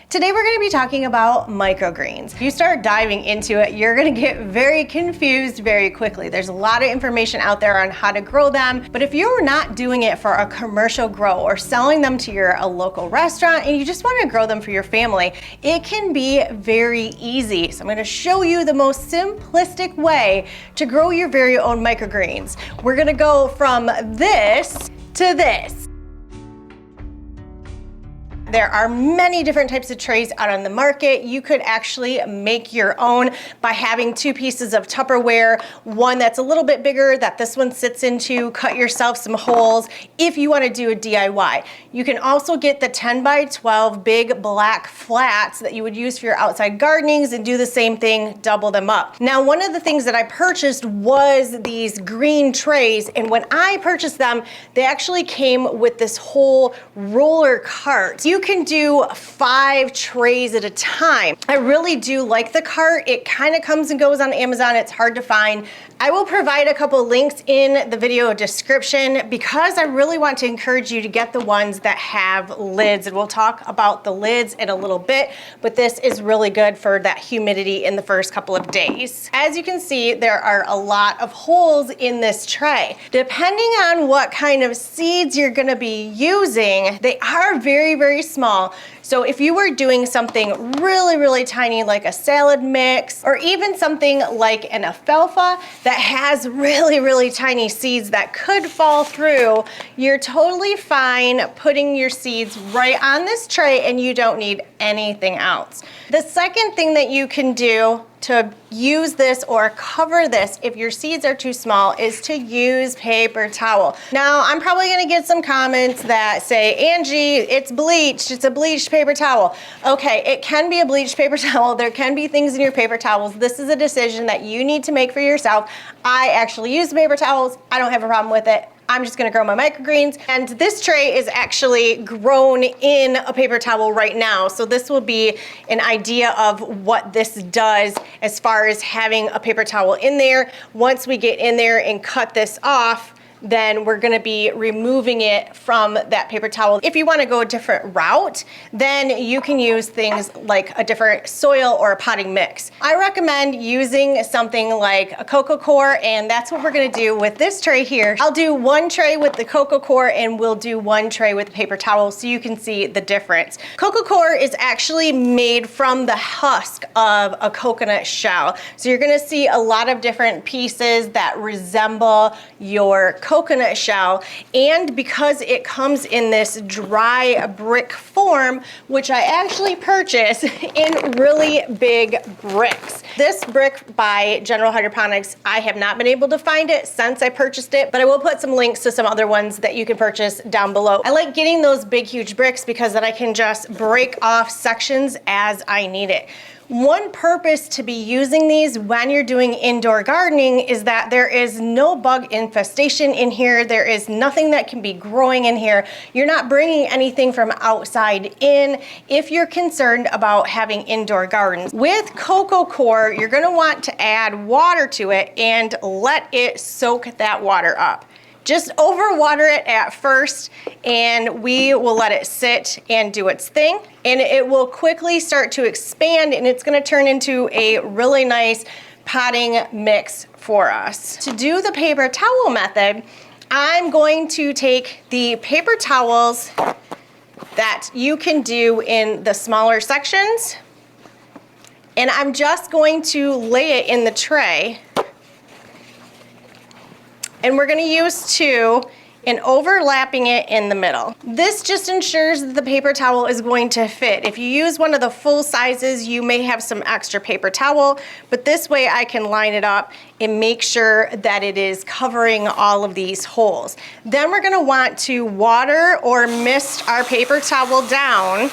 Today we're going to be talking about microgreens. If you start diving into it, you're going to get very confused very quickly. There's a lot of information out there on how to grow them, but if you're not doing it for a commercial grow or selling them to a local restaurant and you just want to grow them for your family, it can be very easy. So I'm going to show you the most simplistic way to grow your very own microgreens. We're going to go from this to this. There are many different types of trays out on the market. You could actually make your own by having two pieces of Tupperware, one that's a little bit bigger that this one sits into, cut yourself some holes if you want to do a DIY. You can also get the 10 by 12 big black flats that you would use for your outside gardenings and do the same thing, double them up. Now, one of the things that I purchased was these green trays, and when I purchased them, they actually came with this whole roller cart. You can do 5 trays at a time. I really do like the cart. It kind of comes and goes on Amazon. It's hard to find. I will provide a couple links in the video description because I really want to encourage you to get the ones that have lids, and we'll talk about the lids in a little bit, but this is really good for that humidity in the first couple of days. As you can see, there are a lot of holes in this tray. Depending on what kind of seeds you're going to be using, they are very, very small. So if you were doing something really, really tiny like a salad mix, or even something like an alfalfa that has really, really tiny seeds that could fall through, you're totally fine putting your seeds right on this tray and you don't need anything else. The second thing that you can do to use this or cover this if your seeds are too small is to use paper towel. Now, I'm probably gonna get some comments that say, Angie, it's bleached, it's a bleached paper towel. Okay, it can be a bleached paper towel. There can be things in your paper towels. This is a decision that you need to make for yourself. I actually use paper towels. I don't have a problem with it. I'm just gonna grow my microgreens. And this tray is actually grown in a paper towel right now. So this will be an idea of what this does as far as having a paper towel in there. Once we get in there and cut this off, then we're gonna be removing it from that paper towel. If you wanna go a different route, then you can use things like a different soil or a potting mix. I recommend using something like a coco coir, and that's what we're gonna do with this tray here. I'll do one tray with the coco coir and we'll do one tray with the paper towel so you can see the difference. Coco coir is actually made from the husk of a coconut shell. So you're gonna see a lot of different pieces that resemble your coconut shell, and because it comes in this dry brick form, which I actually purchased in really big bricks. This brick by General Hydroponics, I have not been able to find it since I purchased it, but I will put some links to some other ones that you can purchase down below. I like getting those big, huge bricks because then I can just break off sections as I need it. One purpose to be using these when you're doing indoor gardening is that there is no bug infestation in here. There is nothing that can be growing in here. You're not bringing anything from outside in if you're concerned about having indoor gardens. With coco coir, you're gonna want to add water to it and let it soak that water up. Just overwater it at first and we will let it sit and do its thing, and it will quickly start to expand and it's gonna turn into a really nice potting mix for us. To do the paper towel method, I'm going to take the paper towels that you can do in the smaller sections, and I'm just going to lay it in the tray. And we're gonna use 2 and overlapping it in the middle. This just ensures that the paper towel is going to fit. If you use one of the full sizes, you may have some extra paper towel, but this way I can line it up and make sure that it is covering all of these holes. Then we're gonna want to water or mist our paper towel down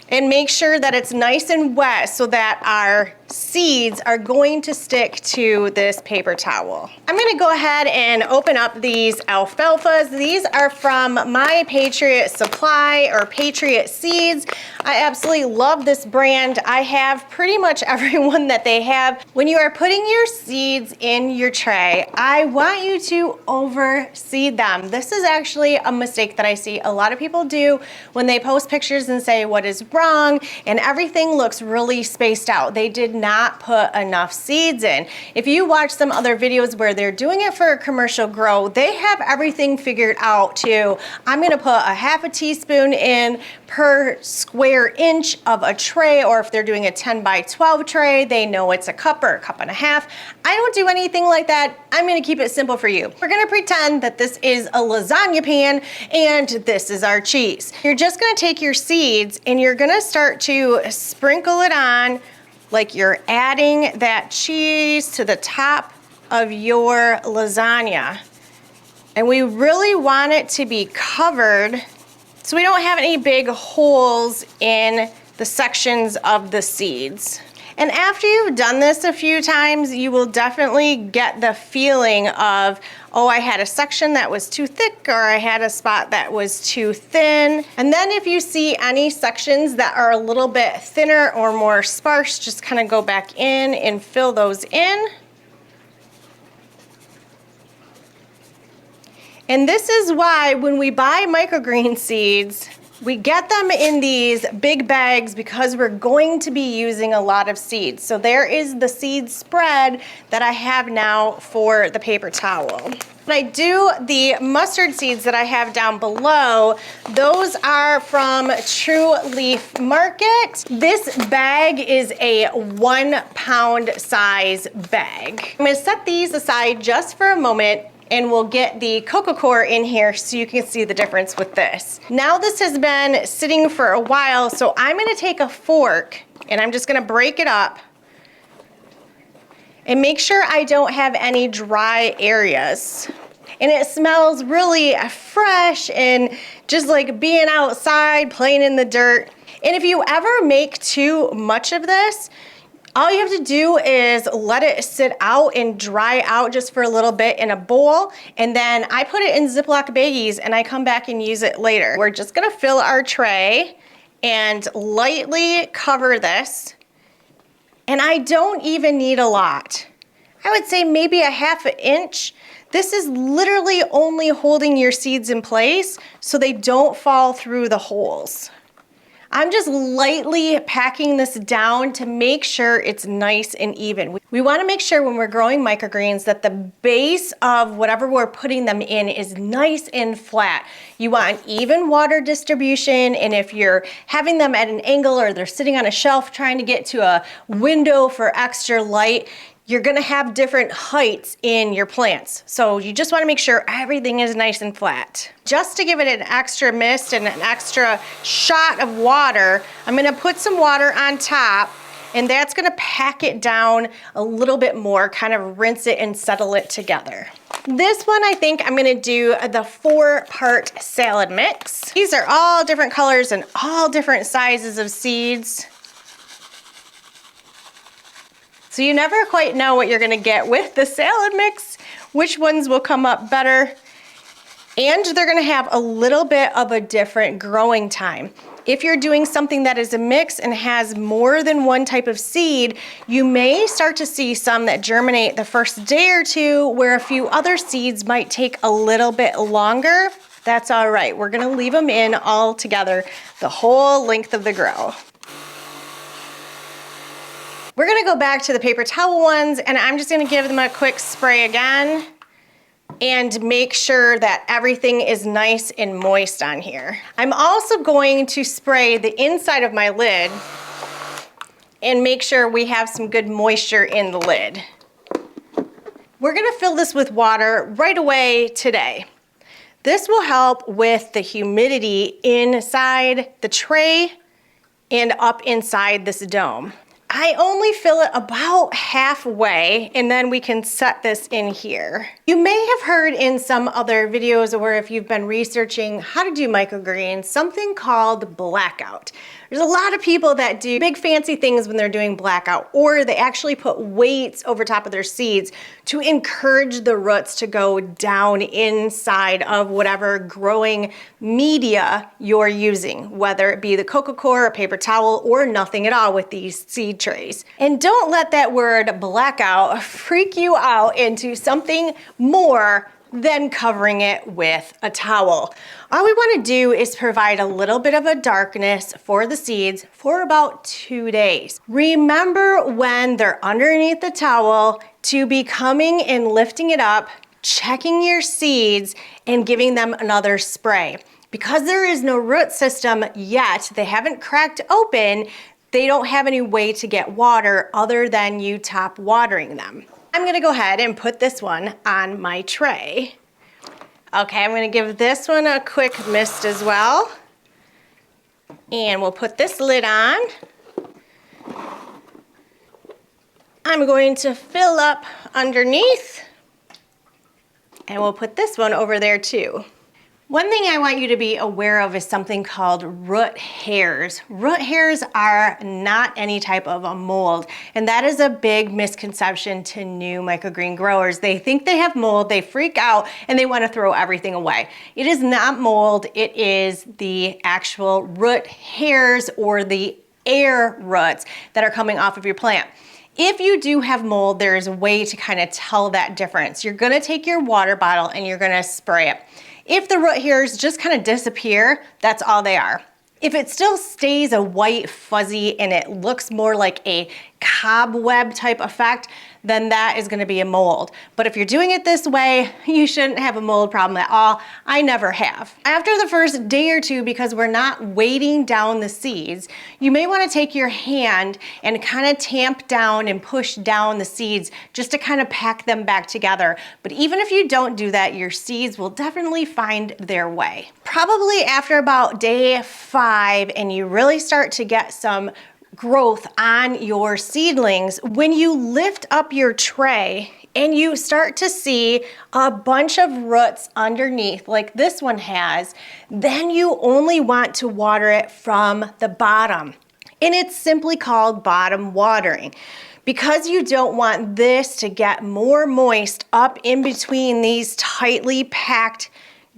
and make sure that it's nice and wet so that our seeds are going to stick to this paper towel. I'm gonna go ahead and open up these alfalfas. These are from My Patriot Supply or Patriot Seeds. I absolutely love this brand. I have pretty much every one that they have. When you are putting your seeds in your tray, I want you to overseed them. This is actually a mistake that I see a lot of people do when they post pictures and say what is wrong, and everything looks really spaced out. They did not put enough seeds in. If you watch some other videos where they're doing it for a commercial grow, they have everything figured out too. I'm gonna put a half a teaspoon in per square inch of a tray, or if they're doing a 10 by 12 tray, they know it's a cup or a cup and a half. I don't do anything like that. I'm gonna keep it simple for you. We're gonna pretend that this is a lasagna pan and this is our cheese. You're just gonna take your seeds and you're gonna start to sprinkle it on like you're adding that cheese to the top of your lasagna. And we really want it to be covered so we don't have any big holes in the sections of the seeds. And after you've done this a few times, you will definitely get the feeling of, oh, I had a section that was too thick, or I had a spot that was too thin. And then if you see any sections that are a little bit thinner or more sparse, just kind of go back in and fill those in. And this is why when we buy microgreen seeds, we get them in these big bags because we're going to be using a lot of seeds. So there is the seed spread that I have now for the paper towel. When I do the mustard seeds that I have down below, those are from True Leaf Market. This bag is a 1 pound size bag. I'm gonna set these aside just for a moment, and we'll get the coco coir in here so you can see the difference with this. Now this has been sitting for a while, so I'm gonna take a fork and I'm just gonna break it up and make sure I don't have any dry areas. And it smells really fresh and just like being outside, playing in the dirt. And if you ever make too much of this, all you have to do is let it sit out and dry out just for a little bit in a bowl, and then I put it in Ziploc baggies and I come back and use it later. We're just gonna fill our tray and lightly cover this, and I don't even need a lot. I would say maybe a half an inch. This is literally only holding your seeds in place so they don't fall through the holes. I'm just lightly packing this down to make sure it's nice and even. We want to make sure when we're growing microgreens that the base of whatever we're putting them in is nice and flat. You want even water distribution, and if you're having them at an angle or they're sitting on a shelf trying to get to a window for extra light, you're gonna have different heights in your plants. So you just wanna make sure everything is nice and flat. Just to give it an extra mist and an extra shot of water, I'm gonna put some water on top, and that's gonna pack it down a little bit more, kind of rinse it and settle it together. This one, I think I'm gonna do the 4-part salad mix. These are all different colors and all different sizes of seeds. So you never quite know what you're gonna get with the salad mix, which ones will come up better. And they're gonna have a little bit of a different growing time. If you're doing something that is a mix and has more than one type of seed, you may start to see some that germinate the first day or two, where a few other seeds might take a little bit longer. That's all right. We're gonna leave them in all together the whole length of the grow. We're gonna go back to the paper towel ones, and I'm just gonna give them a quick spray again and make sure that everything is nice and moist on here. I'm also going to spray the inside of my lid and make sure we have some good moisture in the lid. We're gonna fill this with water right away today. This will help with the humidity inside the tray and up inside this dome. I only fill it about halfway, and then we can set this in here. You may have heard in some other videos, or if you've been researching how to do microgreens, something called Blackout. There's a lot of people that do big fancy things when they're doing Blackout, or they actually put weights over top of their seeds to encourage the roots to go down inside of whatever growing media you're using, whether it be the coco coir, a paper towel, or nothing at all with these seed trays. And don't let that word blackout freak you out into something more than covering it with a towel. All we want to do is provide a little bit of a darkness for the seeds for about 2 days. Remember when they're underneath the towel to be coming and lifting it up, checking your seeds, and giving them another spray. Because there is no root system yet, they haven't cracked open, they don't have any way to get water other than you top watering them. I'm gonna go ahead and put this one on my tray. Okay, I'm gonna give this one a quick mist as well. And we'll put this lid on. I'm going to fill up underneath, and we'll put this one over there too. One thing I want you to be aware of is something called root hairs. Root hairs are not any type of a mold, and that is a big misconception to new microgreen growers. They think they have mold, they freak out, and they want to throw everything away. It is not mold, it is the actual root hairs or the air roots that are coming off of your plant. If you do have mold, there is a way to kind of tell that difference. You're gonna take your water bottle and you're gonna spray it. If the root hairs just kind of disappear, that's all they are. If it still stays a white fuzzy and it looks more like a cobweb type effect, then that is gonna be a mold. But if you're doing it this way, you shouldn't have a mold problem at all. I never have. After the first day or two, because we're not weighting down the seeds, you may wanna take your hand and kind of tamp down and push down the seeds just to kind of pack them back together. But even if you don't do that, your seeds will definitely find their way. Probably after about day 5 and you really start to get some growth on your seedlings, when you lift up your tray and you start to see a bunch of roots underneath like this one has, then you only want to water it from the bottom. And it's simply called bottom watering. Because you don't want this to get more moist up in between these tightly packed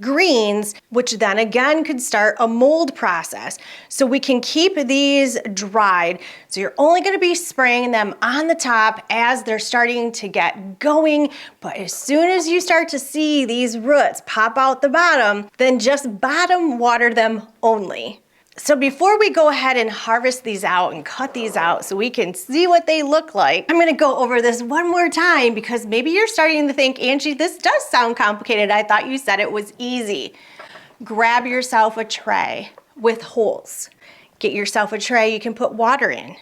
greens, which then again could start a mold process. So we can keep these dried. So you're only going to be spraying them on the top as they're starting to get going. But as soon as you start to see these roots pop out the bottom, then just bottom water them only. So before we go ahead and harvest these out and cut these out so we can see what they look like, I'm gonna go over this one more time because maybe you're starting to think, Angie, this does sound complicated. I thought you said it was easy. Grab yourself a tray with holes. Get yourself a tray you can put water in.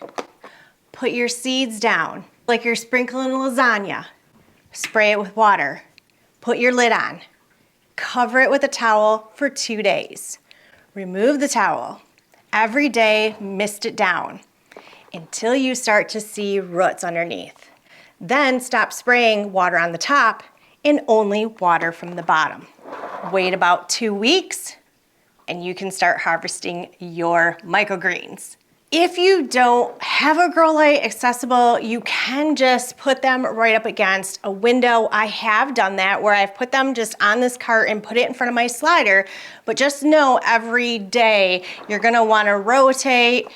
Put your seeds down like you're sprinkling lasagna. Spray it with water. Put your lid on. Cover it with a towel for 2 days. Remove the towel. Every day, mist it down until you start to see roots underneath. Then stop spraying water on the top and only water from the bottom. Wait about 2 weeks and you can start harvesting your microgreens. If you don't have a grow light accessible, you can just put them right up against a window. I have done that where I've put them just on this cart and put it in front of my slider, but just know every day you're gonna wanna rotate,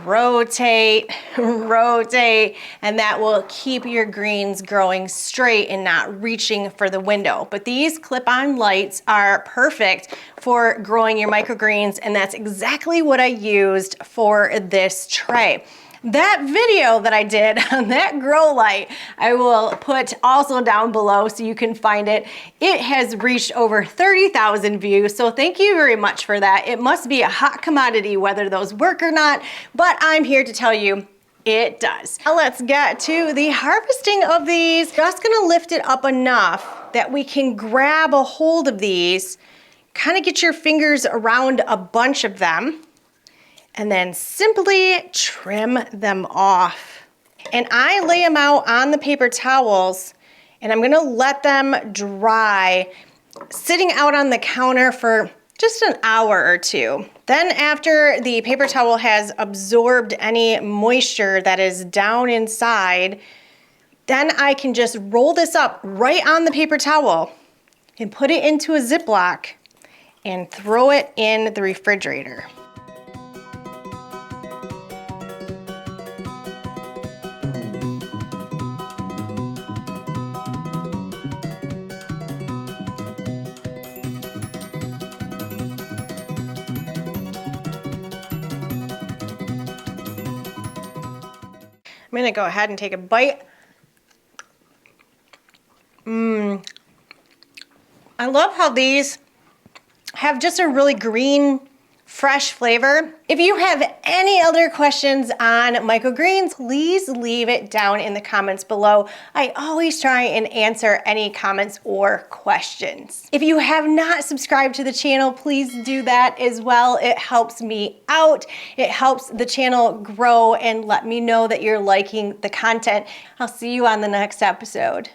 rotate, rotate, and that will keep your greens growing straight and not reaching for the window. But these clip-on lights are perfect for growing your microgreens, and that's exactly what I used for this tray. That video that I did on that grow light, I will put also down below so you can find it. It has reached over 30,000 views, so thank you very much for that. It must be a hot commodity whether those work or not, but I'm here to tell you it does. Now let's get to the harvesting of these. Just gonna lift it up enough that we can grab a hold of these, kind of get your fingers around a bunch of them, and then simply trim them off. And I lay them out on the paper towels, and I'm gonna let them dry, sitting out on the counter for just an hour or two. Then after the paper towel has absorbed any moisture that is down inside, then I can just roll this up right on the paper towel and put it into a Ziploc and throw it in the refrigerator. I'm gonna go ahead and take a bite. I love how these have just a really green, fresh flavor. If you have any other questions on microgreens, please leave it down in the comments below. I always try and answer any comments or questions. If you have not subscribed to the channel, please do that as well. It helps me out. It helps the channel grow and let me know that you're liking the content. I'll see you on the next episode.